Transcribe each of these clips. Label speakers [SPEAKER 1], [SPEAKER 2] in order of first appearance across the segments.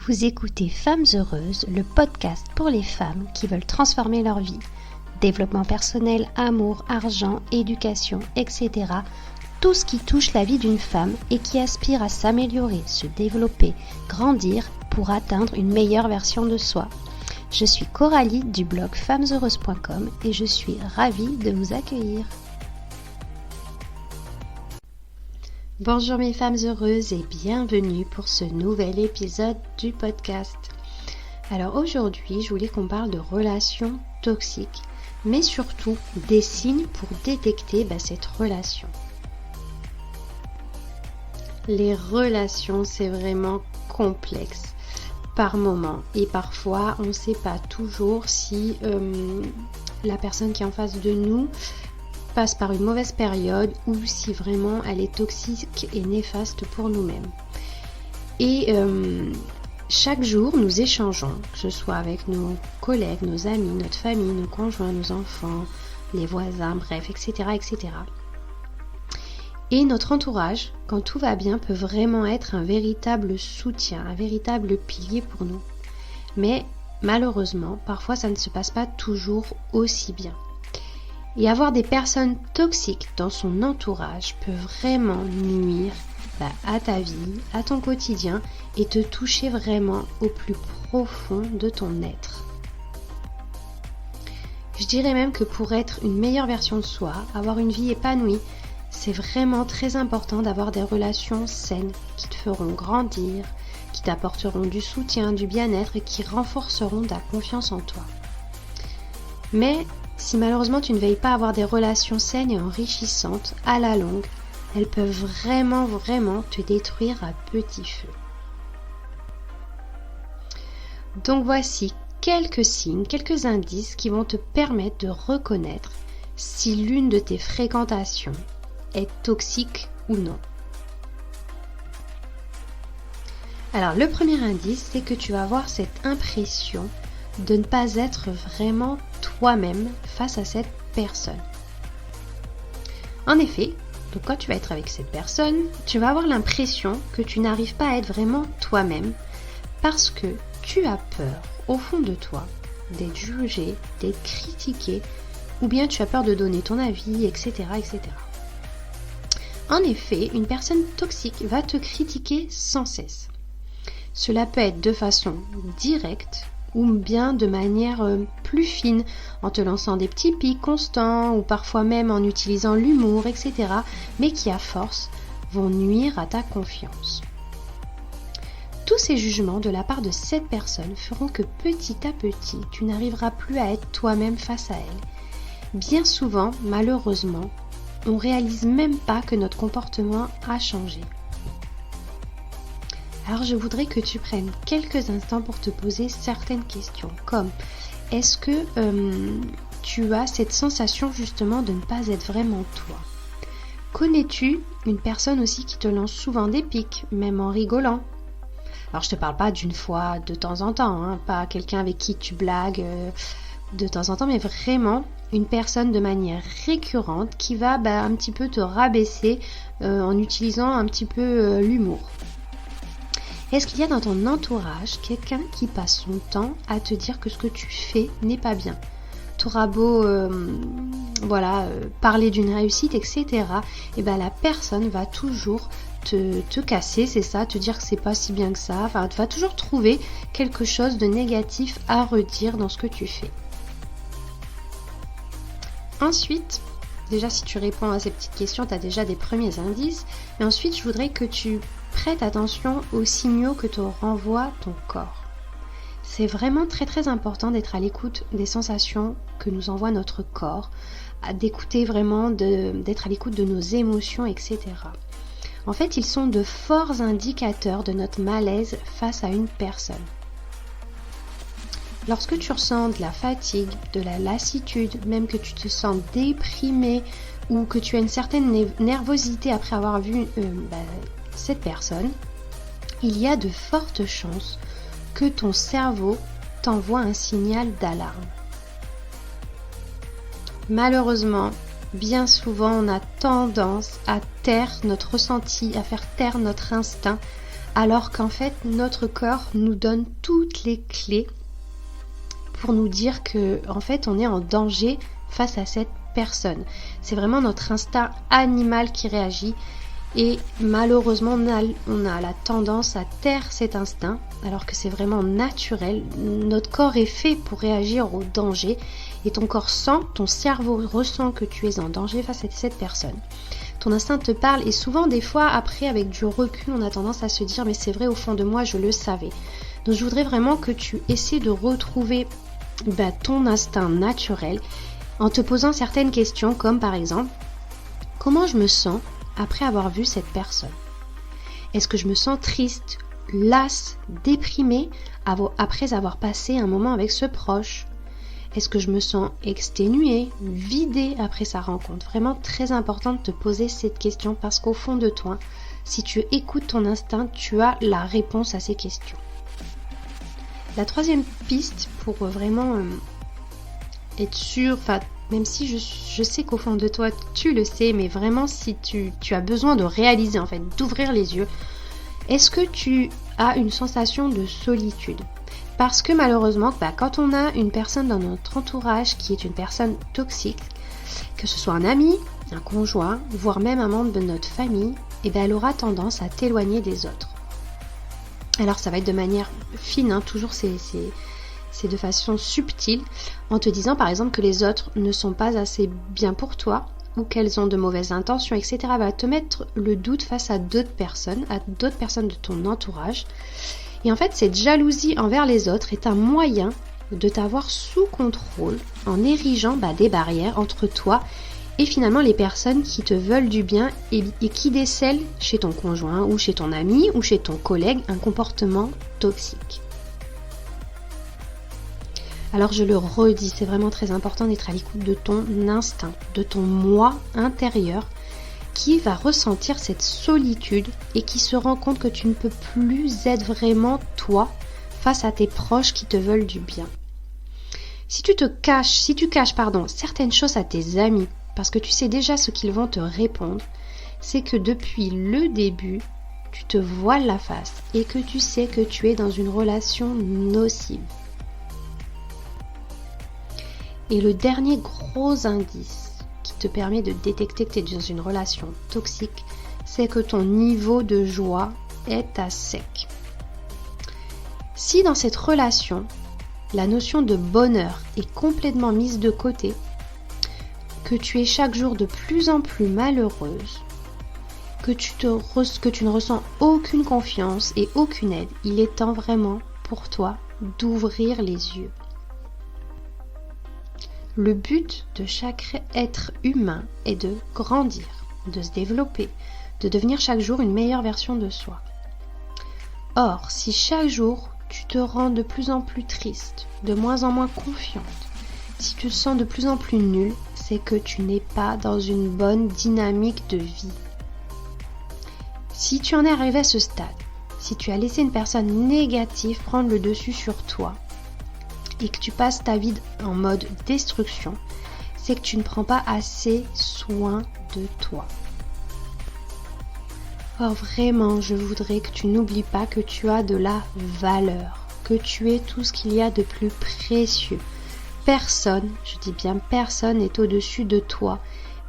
[SPEAKER 1] Vous écoutez Femmes Heureuses, le podcast pour les femmes qui veulent transformer leur vie. Développement personnel, amour, argent, éducation, etc. Tout ce qui touche la vie d'une femme et qui aspire à s'améliorer, se développer, grandir pour atteindre une meilleure version de soi. Je suis Coralie du blog femmesheureuses.com et je suis ravie de vous accueillir. Bonjour mes femmes heureuses et bienvenue pour ce nouvel épisode du podcast. Alors aujourd'hui, je voulais qu'on parle de relations toxiques, mais surtout des signes pour détecter cette relation. Les relations, c'est vraiment complexe par moment et parfois on ne sait pas toujours si la personne qui est en face de nous passe par une mauvaise période ou si vraiment elle est toxique et néfaste pour nous-mêmes. Et chaque jour, nous échangeons, que ce soit avec nos collègues, nos amis, notre famille, nos conjoints, nos enfants, les voisins, bref, etc., etc. Et notre entourage, quand tout va bien, peut vraiment être un véritable soutien, un véritable pilier pour nous. Mais malheureusement, parfois ça ne se passe pas toujours aussi bien. Et avoir des personnes toxiques dans son entourage peut vraiment nuire à ta vie, à ton quotidien et te toucher vraiment au plus profond de ton être. Je dirais même que pour être une meilleure version de soi, avoir une vie épanouie, c'est vraiment très important d'avoir des relations saines qui te feront grandir, qui t'apporteront du soutien, du bien-être et qui renforceront ta confiance en toi. Mais si malheureusement tu ne veilles pas à avoir des relations saines et enrichissantes, à la longue, elles peuvent vraiment te détruire à petit feu. Donc voici quelques signes, quelques indices qui vont te permettre de reconnaître si l'une de tes fréquentations est toxique ou non. Alors le premier indice, c'est que tu vas avoir cette impression de ne pas être vraiment toi-même face à cette personne. En effet, donc quand tu vas être avec cette personne, tu vas avoir l'impression que tu n'arrives pas à être vraiment toi-même parce que tu as peur au fond de toi d'être jugé, d'être critiqué ou bien tu as peur de donner ton avis, etc., etc. En effet, une personne toxique va te critiquer sans cesse. Cela peut être de façon directe ou bien de manière plus fine, en te lançant des petits pics constants ou parfois même en utilisant l'humour, etc., mais qui à force vont nuire à ta confiance. Tous ces jugements de la part de cette personne feront que petit à petit, tu n'arriveras plus à être toi-même face à elle. Bien souvent, malheureusement, on ne réalise même pas que notre comportement a changé. Alors je voudrais que tu prennes quelques instants pour te poser certaines questions, comme est-ce que tu as cette sensation justement de ne pas être vraiment toi? Connais-tu une personne aussi qui te lance souvent des pics, même en rigolant? Alors je te parle pas d'une fois de temps en temps, pas quelqu'un avec qui tu blagues de temps en temps, mais vraiment une personne de manière récurrente qui va un petit peu te rabaisser en utilisant un petit peu l'humour. Est-ce qu'il y a dans ton entourage quelqu'un qui passe son temps à te dire que ce que tu fais n'est pas bien? Tu auras beau parler d'une réussite, etc. Et la personne va toujours te casser, c'est ça, te dire que c'est pas si bien que ça. Enfin, tu vas toujours trouver quelque chose de négatif à redire dans ce que tu fais. Ensuite, déjà si tu réponds à ces petites questions, tu as déjà des premiers indices. Et ensuite, je voudrais que tu prête attention aux signaux que te renvoie ton corps. C'est vraiment très important d'être à l'écoute des sensations que nous envoie notre corps, d'écouter vraiment, d'être à l'écoute de nos émotions, etc. En fait, ils sont de forts indicateurs de notre malaise face à une personne. Lorsque tu ressens de la fatigue, de la lassitude, même que tu te sens déprimé ou que tu as une certaine nervosité après avoir vu cette personne, il y a de fortes chances que ton cerveau t'envoie un signal d'alarme. Malheureusement, bien souvent on a tendance à taire notre ressenti, à faire taire notre instinct, alors qu'en fait notre corps nous donne toutes les clés pour nous dire que en fait on est en danger face à cette personne. C'est vraiment notre instinct animal qui réagit et malheureusement on a la tendance à taire cet instinct alors que c'est vraiment naturel. Notre corps est fait pour réagir au danger et ton corps sent, ton cerveau ressent que tu es en danger face à cette personne. Ton instinct te parle et souvent des fois après avec du recul on a tendance à se dire mais c'est vrai au fond de moi je le savais. Donc je voudrais vraiment que tu essaies de retrouver ton instinct naturel en te posant certaines questions comme par exemple comment je me sens après avoir vu cette personne? Est-ce que je me sens triste, lasse, déprimée après avoir passé un moment avec ce proche? Est-ce que je me sens exténuée, vidée après sa rencontre? Vraiment très important de te poser cette question parce qu'au fond de toi, si tu écoutes ton instinct, tu as la réponse à ces questions. La troisième piste pour vraiment être sûr, même si je sais qu'au fond de toi tu le sais, mais vraiment si tu as besoin de réaliser en fait, d'ouvrir les yeux, est-ce que tu as une sensation de solitude? Parce que malheureusement, quand on a une personne dans notre entourage qui est une personne toxique, que ce soit un ami, un conjoint, voire même un membre de notre famille, elle aura tendance à t'éloigner des autres. Alors ça va être de manière fine, toujours c'est de façon subtile, en te disant par exemple que les autres ne sont pas assez bien pour toi ou qu'elles ont de mauvaises intentions, etc. Va te mettre le doute face à d'autres personnes de ton entourage. Et en fait, cette jalousie envers les autres est un moyen de t'avoir sous contrôle en érigeant des barrières entre toi et finalement les personnes qui te veulent du bien et qui décèlent chez ton conjoint ou chez ton ami ou chez ton collègue un comportement toxique. Alors je le redis, c'est vraiment très important d'être à l'écoute de ton instinct, de ton moi intérieur qui va ressentir cette solitude et qui se rend compte que tu ne peux plus être vraiment toi face à tes proches qui te veulent du bien. Si tu caches certaines choses à tes amis parce que tu sais déjà ce qu'ils vont te répondre, c'est que depuis le début, tu te voiles la face et que tu sais que tu es dans une relation nocive. Et le dernier gros indice qui te permet de détecter que tu es dans une relation toxique, c'est que ton niveau de joie est à sec. Si dans cette relation, la notion de bonheur est complètement mise de côté, que tu es chaque jour de plus en plus malheureuse, que tu ne ressens aucune confiance et aucune aide, il est temps vraiment pour toi d'ouvrir les yeux. Le but de chaque être humain est de grandir, de se développer, de devenir chaque jour une meilleure version de soi. Or, si chaque jour tu te rends de plus en plus triste, de moins en moins confiante, si tu te sens de plus en plus nul, c'est que tu n'es pas dans une bonne dynamique de vie. Si tu en es arrivé à ce stade, si tu as laissé une personne négative prendre le dessus sur toi, et que tu passes ta vie en mode destruction, c'est que tu ne prends pas assez soin de toi. Or vraiment, je voudrais que tu n'oublies pas que tu as de la valeur, que tu es tout ce qu'il y a de plus précieux. Personne, je dis bien personne, n'est au-dessus de toi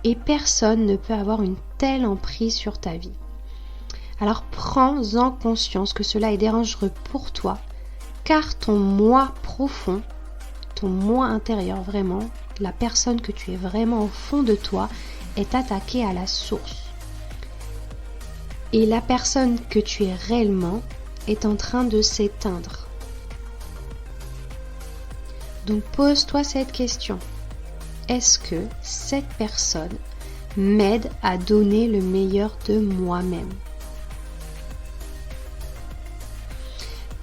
[SPEAKER 1] et personne ne peut avoir une telle emprise sur ta vie. Alors prends-en conscience que cela est dangereux pour toi, car ton moi profond, ton moi intérieur vraiment, la personne que tu es vraiment au fond de toi, est attaquée à la source. Et la personne que tu es réellement est en train de s'éteindre. Donc pose-toi cette question. Est-ce que cette personne m'aide à donner le meilleur de moi-même ?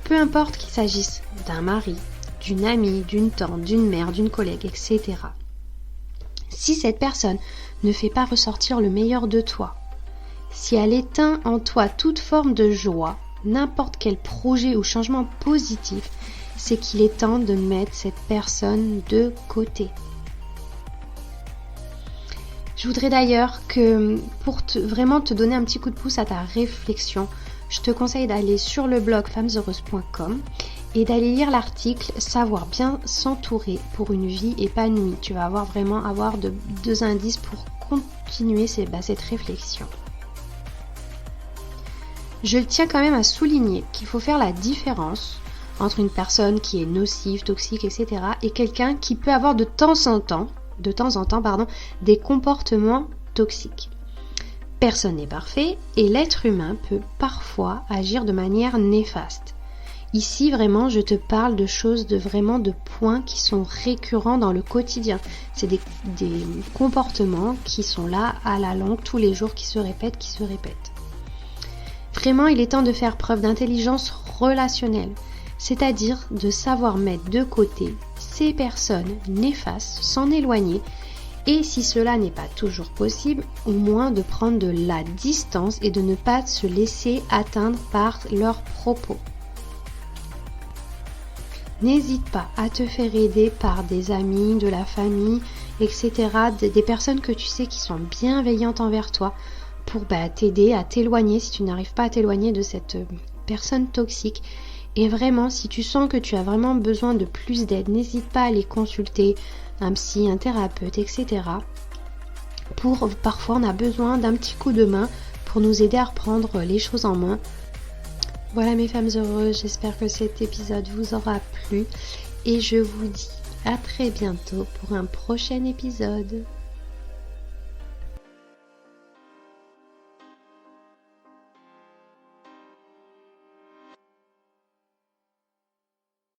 [SPEAKER 1] Peu importe qu'il s'agisse d'un mari, d'une amie, d'une tante, d'une mère, d'une collègue, etc. Si cette personne ne fait pas ressortir le meilleur de toi, si elle éteint en toi toute forme de joie, n'importe quel projet ou changement positif, c'est qu'il est temps de mettre cette personne de côté. Je voudrais d'ailleurs que, pour vraiment te donner un petit coup de pouce à ta réflexion, je te conseille d'aller sur le blog femmesheureuses.com et d'aller lire l'article Savoir bien s'entourer pour une vie épanouie. Tu vas vraiment avoir deux indices pour continuer cette réflexion. Je tiens quand même à souligner qu'il faut faire la différence entre une personne qui est nocive, toxique, etc. et quelqu'un qui peut avoir de temps en temps, des comportements toxiques. Personne n'est parfait et l'être humain peut parfois agir de manière néfaste. Ici, vraiment, je te parle de choses, de points qui sont récurrents dans le quotidien. C'est des comportements qui sont là à la longue, tous les jours, qui se répètent. Vraiment, il est temps de faire preuve d'intelligence relationnelle, c'est-à-dire de savoir mettre de côté ces personnes néfastes, s'en éloigner, et si cela n'est pas toujours possible, au moins de prendre de la distance et de ne pas se laisser atteindre par leurs propos. N'hésite pas à te faire aider par des amis, de la famille, etc. Des personnes que tu sais qui sont bienveillantes envers toi pour t'aider à t'éloigner si tu n'arrives pas à t'éloigner de cette personne toxique. Et vraiment, si tu sens que tu as vraiment besoin de plus d'aide, n'hésite pas à aller consulter un psy, un thérapeute, etc. Parfois, on a besoin d'un petit coup de main pour nous aider à reprendre les choses en main. Voilà mes femmes heureuses, j'espère que cet épisode vous aura plu et je vous dis à très bientôt pour un prochain épisode.